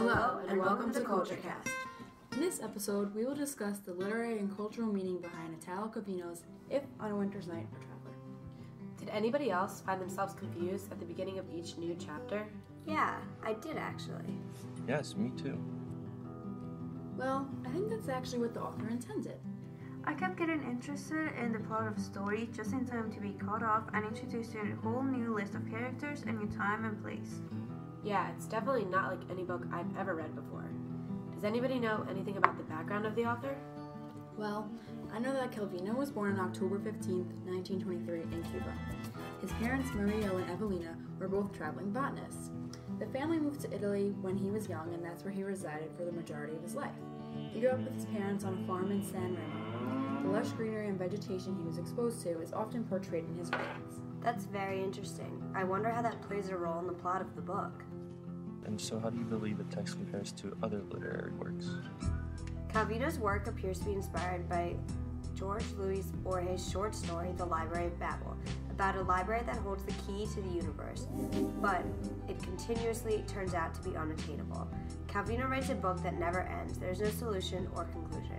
Hello, and welcome to CultureCast. In this episode, we will discuss the literary and cultural meaning behind Italo Calvino's If on a Winter's Night, a Traveler. Did anybody else find themselves confused at the beginning of each new chapter? Yeah, I did actually. Yes, me too. Well, I think that's actually what the author intended. I kept getting interested in the plot of the story just in time to be caught off and introduced to a whole new list of characters, a new time and place. Yeah, it's definitely not like any book I've ever read before. Does anybody know anything about the background of the author? Well, I know that Calvino was born on October 15th, 1923 in Cuba. His parents, Mario and Evelina, were both traveling botanists. The family moved to Italy when he was young, and that's where he resided for the majority of his life. He grew up with his parents on a farm in San Remo. The lush greenery and vegetation he was exposed to is often portrayed in his writings. That's very interesting. I wonder how that plays a role in the plot of the book. And so how do you believe the text compares to other literary works? Calvino's work appears to be inspired by George Luis Borges' short story, The Library of Babel, about a library that holds the key to the universe, but it continuously turns out to be unattainable. Calvino writes a book that never ends. There's no solution or conclusion.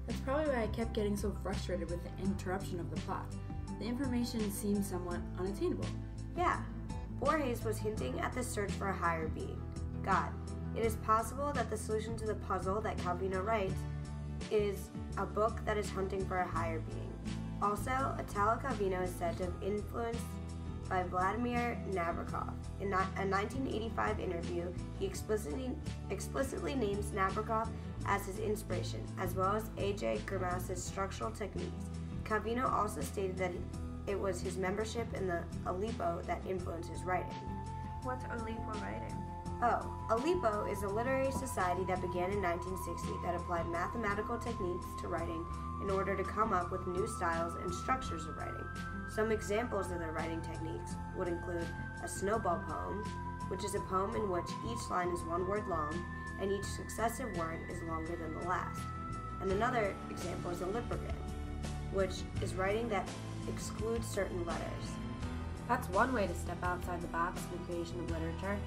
That's probably why I kept getting so frustrated with the interruption of the plot. The information seemed somewhat unattainable. Yeah, Borges was hinting at the search for a higher being, God. It is possible that the solution to the puzzle that Calvino writes is a book that is hunting for a higher being. Also, Italo Calvino is said to have influenced by Vladimir Nabokov. In a 1985 interview, he explicitly names Nabokov as his inspiration, as well as A.J. Gramsci's structural techniques. Calvino also stated that it was his membership in the Aleppo that influenced his writing. What's Aleppo writing? Oh, Aleppo is a literary society that began in 1960 that applied mathematical techniques to writing in order to come up with new styles and structures of writing. Some examples of their writing techniques would include a snowball poem, which is a poem in which each line is one word long and each successive word is longer than the last. And another example is a liprogram, which is writing that excludes certain letters. That's one way to step outside the box in the creation of literature.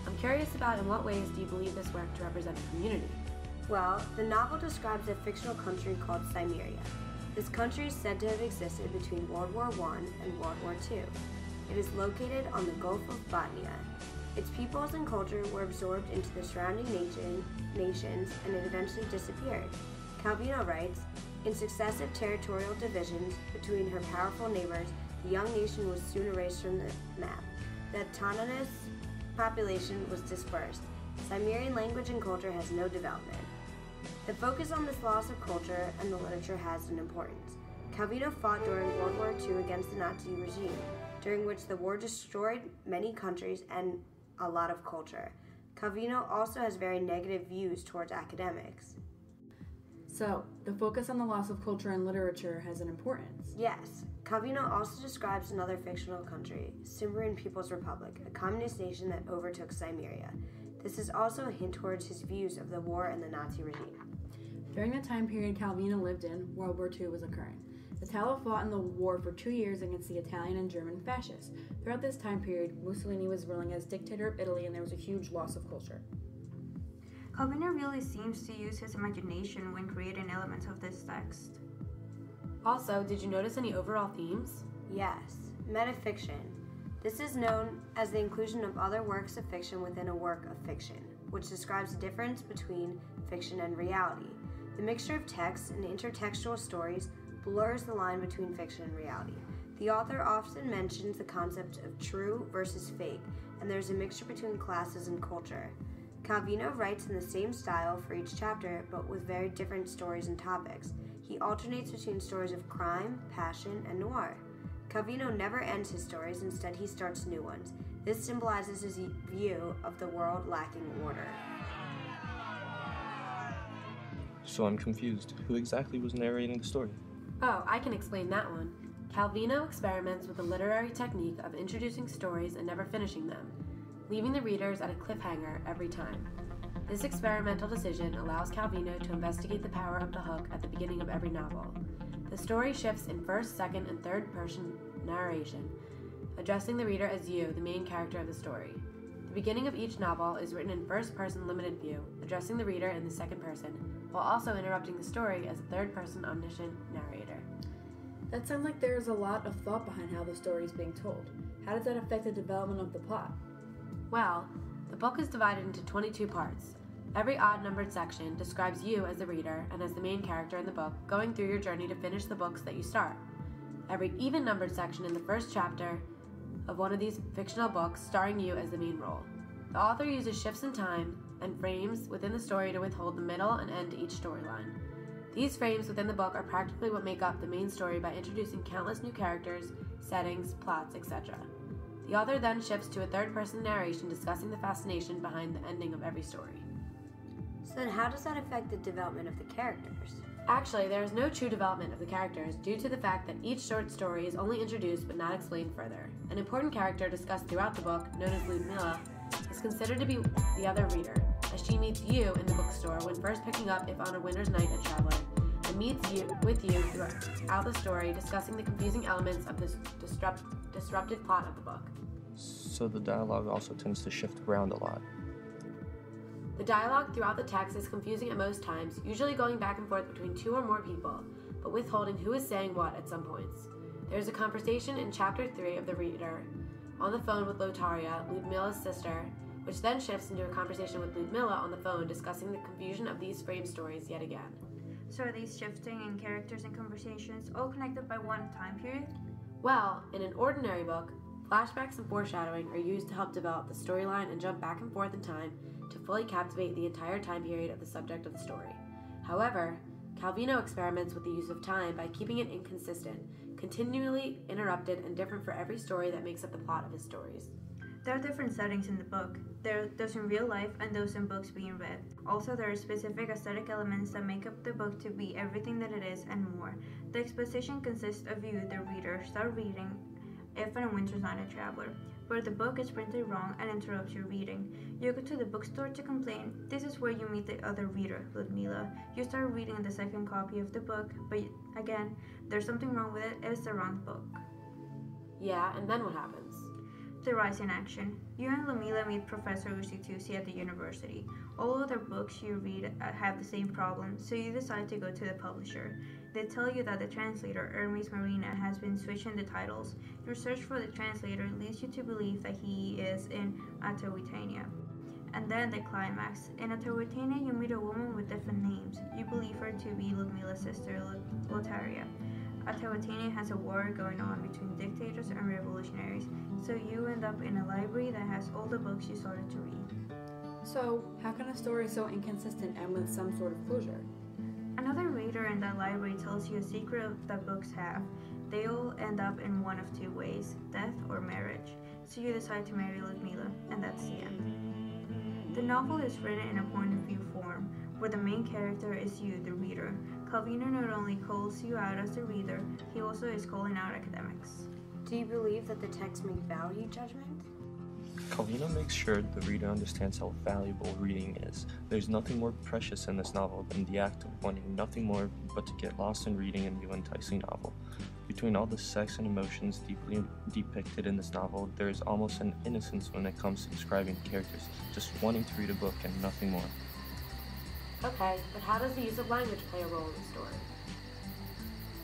I'm curious about in what ways do you believe this worked to represent a community? Well, the novel describes a fictional country called Cimmeria. This country is said to have existed between World War I and World War II. It is located on the Gulf of Bothnia. Its peoples and culture were absorbed into the surrounding nations, and it eventually disappeared. Calvino writes, in successive territorial divisions between her powerful neighbors, the young nation was soon erased from the map. The autonomous population was dispersed. Cimmerian language and culture has no development. The focus on this loss of culture and the literature has an importance. Calvino fought during World War II against the Nazi regime, during which the war destroyed many countries and a lot of culture. Calvino also has very negative views towards academics. So, the focus on the loss of culture and literature has an importance. Yes. Calvino also describes another fictional country, Cimmerian People's Republic, a communist nation that overtook Cimmeria. This is also a hint towards his views of the war and the Nazi regime. During the time period Calvino lived in, World War II was occurring. Italo fought in the war for 2 years against the Italian and German fascists. Throughout this time period, Mussolini was ruling as dictator of Italy, and there was a huge loss of culture. Calvino really seems to use his imagination when creating elements of this text. Also, did you notice any overall themes? Yes, metafiction. This is known as the inclusion of other works of fiction within a work of fiction, which describes the difference between fiction and reality. The mixture of text and intertextual stories blurs the line between fiction and reality. The author often mentions the concept of true versus fake, and there's a mixture between classes and culture. Calvino writes in the same style for each chapter, but with very different stories and topics. He alternates between stories of crime, passion, and noir. Calvino never ends his stories, instead he starts new ones. This symbolizes his view of the world lacking order. So I'm confused. Who exactly was narrating the story? Oh, I can explain that one. Calvino experiments with the literary technique of introducing stories and never finishing them, leaving the readers at a cliffhanger every time. This experimental decision allows Calvino to investigate the power of the hook at the beginning of every novel. The story shifts in first, second, and third person narration, addressing the reader as you, the main character of the story. The beginning of each novel is written in first-person limited view, addressing the reader in the second person, while also interrupting the story as a third-person omniscient narrator. That sounds like there is a lot of thought behind how the story is being told. How does that affect the development of the plot? Well, the book is divided into 22 parts. Every odd-numbered section describes you as the reader and as the main character in the book, going through your journey to finish the books that you start. Every even-numbered section in the first chapter of one of these fictional books starring you as the main role. The author uses shifts in time and frames within the story to withhold the middle and end to each storyline. These frames within the book are practically what make up the main story by introducing countless new characters, settings, plots, etc. The author then shifts to a third-person narration discussing the fascination behind the ending of every story. So then how does that affect the development of the characters? Actually, there is no true development of the characters due to the fact that each short story is only introduced but not explained further. An important character discussed throughout the book, known as Ludmilla, is considered to be the other reader, as she meets you in the bookstore when first picking up If on a Winter's Night a Traveler, and meets you throughout the story, discussing the confusing elements of this disrupted plot of the book. So the dialogue also tends to shift around a lot. The dialogue throughout the text is confusing at most times, usually going back and forth between two or more people, but withholding who is saying what at some points. There is a conversation in Chapter 3 of the reader on the phone with Lotaria, Ludmilla's sister, which then shifts into a conversation with Ludmilla on the phone discussing the confusion of these frame stories yet again. So are these shifting in characters and conversations all connected by one time period? Well, in an ordinary book, flashbacks and foreshadowing are used to help develop the storyline and jump back and forth in time to fully captivate the entire time period of the subject of the story. However, Calvino experiments with the use of time by keeping it inconsistent, continually interrupted and different for every story that makes up the plot of his stories. There are different settings in the book. There are those in real life and those in books being read. Also, there are specific aesthetic elements that make up the book to be everything that it is and more. The exposition consists of you, the reader, start reading If on a Winter's Night a Traveler, where the book is printed wrong and interrupts your reading. You go to the bookstore to complain. This is where you meet the other reader, Ludmilla. You start reading the second copy of the book, but again, there's something wrong with it. It's the wrong book. Yeah, and then what happens? The rise in action. You and Ludmilla meet Professor Usitusi at the university. All other books you read have the same problem, so you decide to go to the publisher. They tell you that the translator, Hermes Marina, has been switching the titles. Your search for the translator leads you to believe that he is in Atawitania. And then the climax. In Atawitania, you meet a woman with different names. You believe her to be Ludmilla's sister, Lotaria. Atawitania has a war going on between dictators and revolutionaries, so you end up in a library that has all the books you started to read. So, how can a story so inconsistent end with some sort of closure? Another reader in that library tells you a secret that books have. They all end up in one of two ways, death or marriage. So you decide to marry Ludmilla, and that's the end. The novel is written in a point of view form, where the main character is you, the reader. Calvino not only calls you out as the reader, he also is calling out academics. Do you believe that the text make value judgment? Calvino makes sure the reader understands how valuable reading is. There's nothing more precious in this novel than the act of wanting nothing more but to get lost in reading a new enticing novel. Between all the sex and emotions deeply depicted in this novel, there is almost an innocence when it comes to describing characters, just wanting to read a book and nothing more. Okay, but how does the use of language play a role in the story?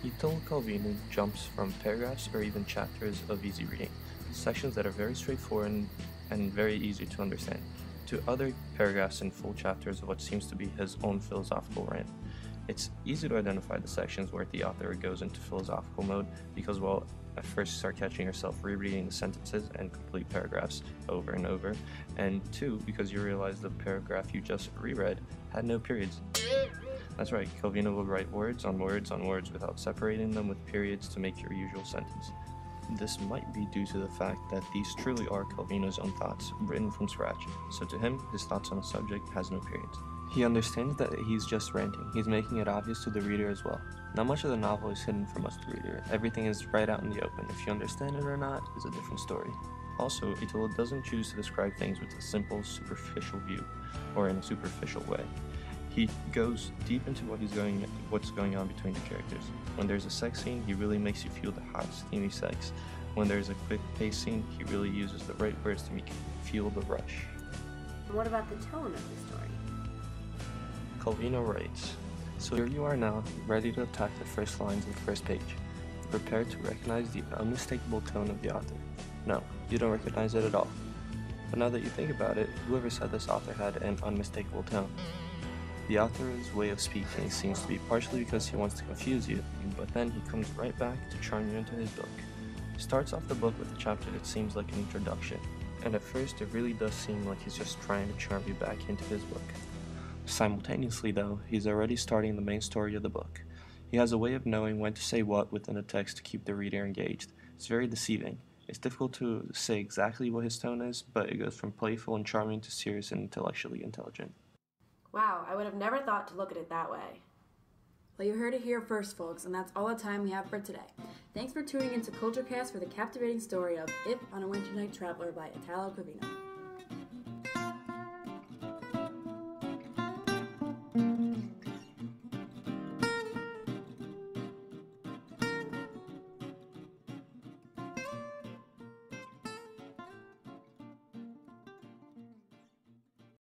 Italo Calvino jumps from paragraphs or even chapters of easy reading, sections that are very straightforward and very easy to understand, to other paragraphs and full chapters of what seems to be his own philosophical rant. It's easy to identify the sections where the author goes into philosophical mode because, well, at first you start catching yourself rereading the sentences and complete paragraphs over and over, and two, because you realize the paragraph you just reread had no periods. That's right, Calvino will write words on words on words without separating them with periods to make your usual sentence. This might be due to the fact that these truly are Calvino's own thoughts, written from scratch, so to him, his thoughts on a subject has no periods. He understands that he's just ranting. He's making it obvious to the reader as well. Not much of the novel is hidden from us, the reader. Everything is right out in the open. If you understand it or not is a different story. Also, Italo doesn't choose to describe things with a simple, superficial view, or in a superficial way. He goes deep into what's going on between the characters. When there's a sex scene, he really makes you feel the hot, steamy sex When there's a quick pacing, he really uses the right words to make you feel the rush. What about the tone of the story? Calvino writes, "So here you are now, ready to attack the first lines of the first page. Prepared to recognize the unmistakable tone of the author. No, you don't recognize it at all. But now that you think about it, whoever said this author had an unmistakable tone? The author's way of speaking seems to be partially because he wants to confuse you, but then he comes right back to charm you into his book. He starts off the book with a chapter that seems like an introduction, and at first it really does seem like he's just trying to charm you back into his book. Simultaneously though, he's already starting the main story of the book. He has a way of knowing when to say what within the text to keep the reader engaged. It's very deceiving. It's difficult to say exactly what his tone is, but it goes from playful and charming to serious and intellectually intelligent." Wow, I would have never thought to look at it that way. Well, you heard it here first, folks, and that's all the time we have for today. Thanks for tuning into CultureCast for the captivating story of If on a Winter Night Traveler by Italo Calvino.